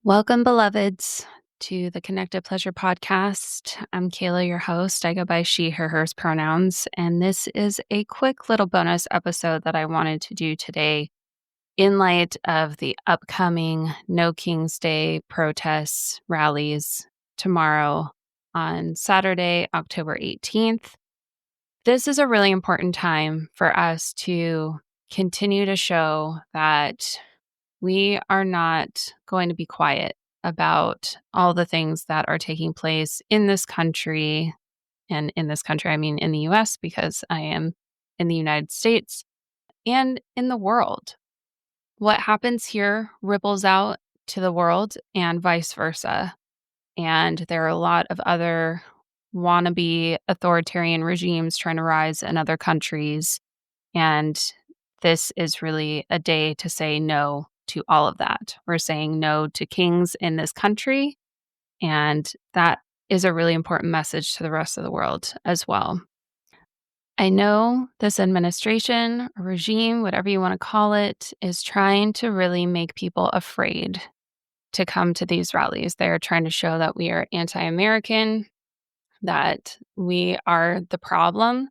Welcome, beloveds, to the Connected Pleasure Podcast. I'm Kayla, your host. I go by she, her, hers pronouns. And this is a quick little bonus episode that I wanted to do today in light of the upcoming No King's Day protests, rallies tomorrow on Saturday, October 18th. This is a really important time for us to continue to show that we are not going to be quiet about all the things that are taking place in this country. And in this country, I mean in the US, because I am in the United States and in the world. What happens here ripples out to the world and vice versa. And there are a lot of other wannabe authoritarian regimes trying to rise in other countries. And this is really a day to say no to all of that. We're saying no to kings in this country, and that is a really important message to the rest of the world as well. I know this administration, regime, whatever you want to call it, is trying to really make people afraid to come to these rallies. They are trying to show that we are anti-American, that we are the problem.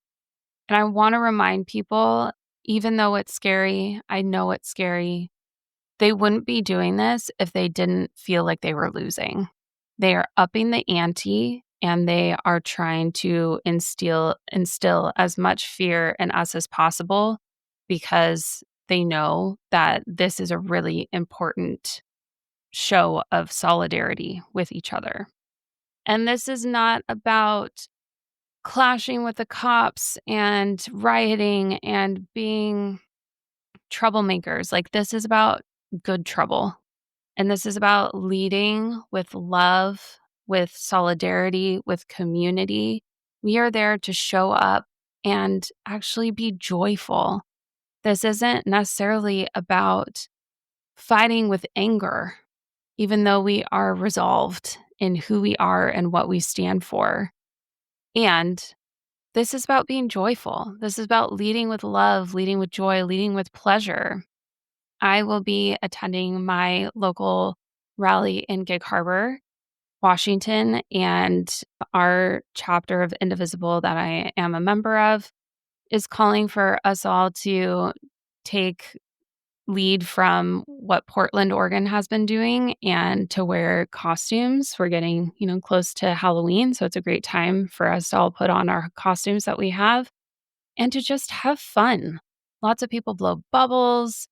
And I want to remind people, even though it's scary, I know it's scary, they wouldn't be doing this if they didn't feel like they were losing. They are upping the ante and they are trying to instill as much fear in us as possible because they know that this is a really important show of solidarity with each other. And this is not about clashing with the cops and rioting and being troublemakers. Like, this is about good trouble. And this is about leading with love, with solidarity, with community. We are there to show up and actually be joyful. This isn't necessarily about fighting with anger, even though we are resolved in who we are and what we stand for. And this is about being joyful. This is about leading with love, leading with joy, leading with pleasure. I will be attending my local rally in Gig Harbor, Washington, and our chapter of Indivisible that I am a member of is calling for us all to take lead from what Portland, Oregon has been doing and to wear costumes. We're getting, close to Halloween, so it's a great time for us to all put on our costumes that we have and to just have fun. Lots of people blow bubbles.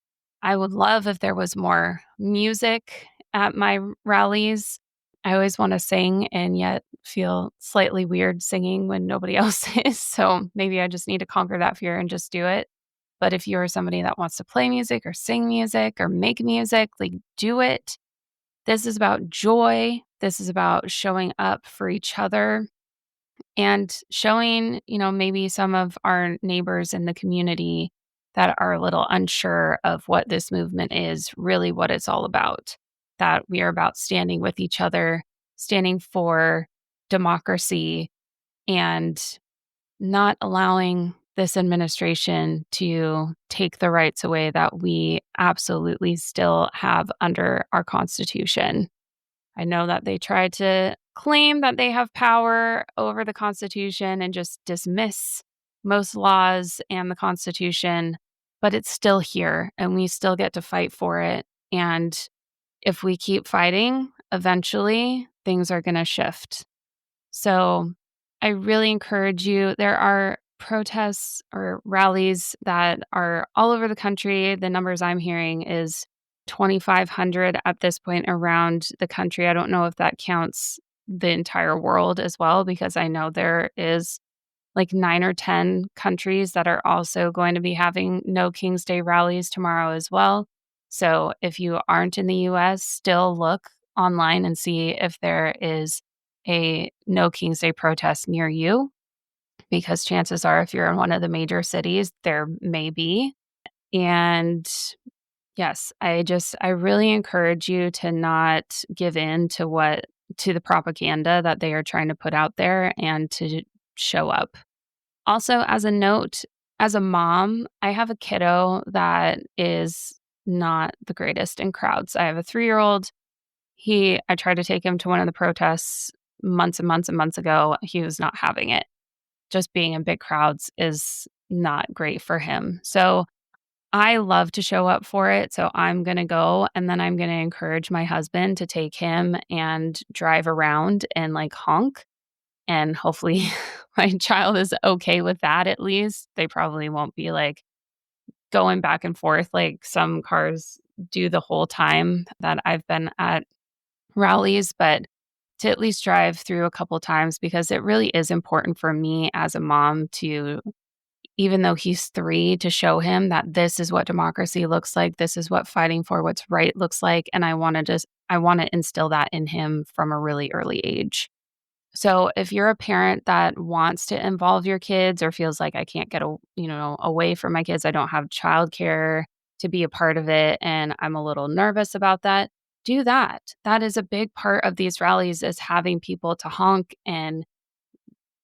I would love if there was more music at my rallies. I always want to sing and yet feel slightly weird singing when nobody else is. So maybe I just need to conquer that fear and just do it. But if you're somebody that wants to play music or sing music or make music, like, do it. This is about joy. This is about showing up for each other and showing, maybe some of our neighbors in the community that are a little unsure of what this movement is, really what it's all about. That we are about standing with each other, standing for democracy, and not allowing this administration to take the rights away that we absolutely still have under our Constitution. I know that they try to claim that they have power over the Constitution and just dismiss most laws and the Constitution, but it's still here and we still get to fight for it. And if we keep fighting, eventually things are going to shift. So I really encourage you. There are protests or rallies that are all over the country. The numbers I'm hearing is 2,500 at this point around the country. I don't know if that counts the entire world as well, because I know there is like 9 or 10 countries that are also going to be having No King's Day rallies tomorrow as well. So if you aren't in the US, still look online and see if there is a No King's Day protest near you, because chances are if you're in one of the major cities, there may be. And yes, I really encourage you to not give in to the propaganda that they are trying to put out there and to show up. Also, as a note, as a mom, I have a kiddo that is not the greatest in crowds. I have a 3-year-old. I tried to take him to one of the protests months and months and months ago. He was not having it. Just being in big crowds is not great for him. So I love to show up for it. So I'm going to go and then I'm going to encourage my husband to take him and drive around and like honk. And hopefully my child is okay with that at least. They probably won't be like going back and forth like some cars do the whole time that I've been at rallies, but to at least drive through a couple times because it really is important for me as a mom to, even though he's 3, to show him that this is what democracy looks like, this is what fighting for what's right looks like, and I wanna instill that in him from a really early age. So, if you're a parent that wants to involve your kids or feels like I can't get away from my kids, I don't have childcare to be a part of it, and I'm a little nervous about that, do that. That is a big part of these rallies is having people to honk and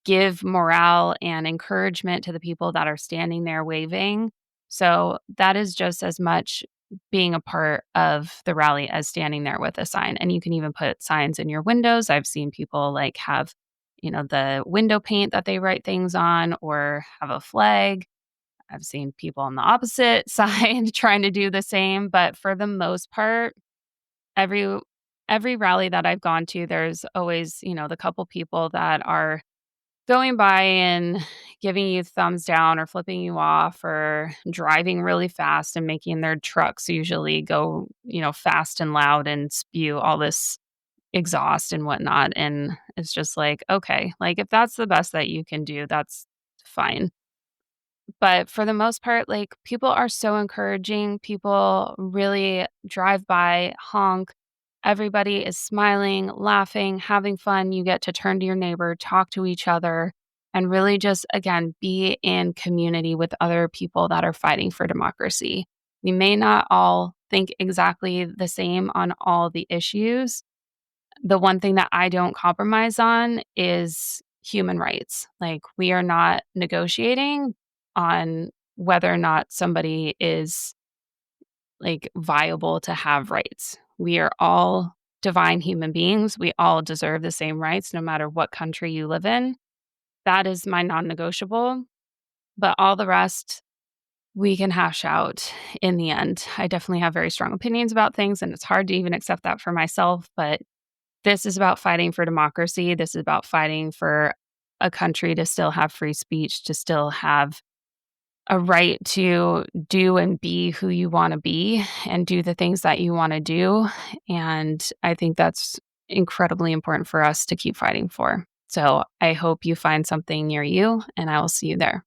give morale and encouragement to the people that are standing there waving. So that is just as much being a part of the rally as standing there with a sign. And you can even put signs in your windows. I've seen people like have, the window paint that they write things on or have a flag. I've seen people on the opposite side trying to do the same. But for the most part, every every rally that I've gone to, there's always, the couple people that are going by and giving you thumbs down or flipping you off or driving really fast and making their trucks usually go, fast and loud and spew all this exhaust and whatnot. And it's just like, okay, like if that's the best that you can do, that's fine. But for the most part, like, people are so encouraging. People really drive by, honk. Everybody is smiling, laughing, having fun. You get to turn to your neighbor, talk to each other, and really just, again, be in community with other people that are fighting for democracy. We may not all think exactly the same on all the issues. The one thing that I don't compromise on is human rights. Like, we are not negotiating on whether or not somebody is, like, viable to have rights. We are all divine human beings. We all deserve the same rights no matter what country you live in. That is my non-negotiable, but all the rest we can hash out in the end. I definitely have very strong opinions about things, and it's hard to even accept that for myself, but this is about fighting for democracy. This is about fighting for a country to still have free speech, to still have a right to do and be who you want to be and do the things that you want to do. And I think that's incredibly important for us to keep fighting for. So I hope you find something near you, and I will see you there.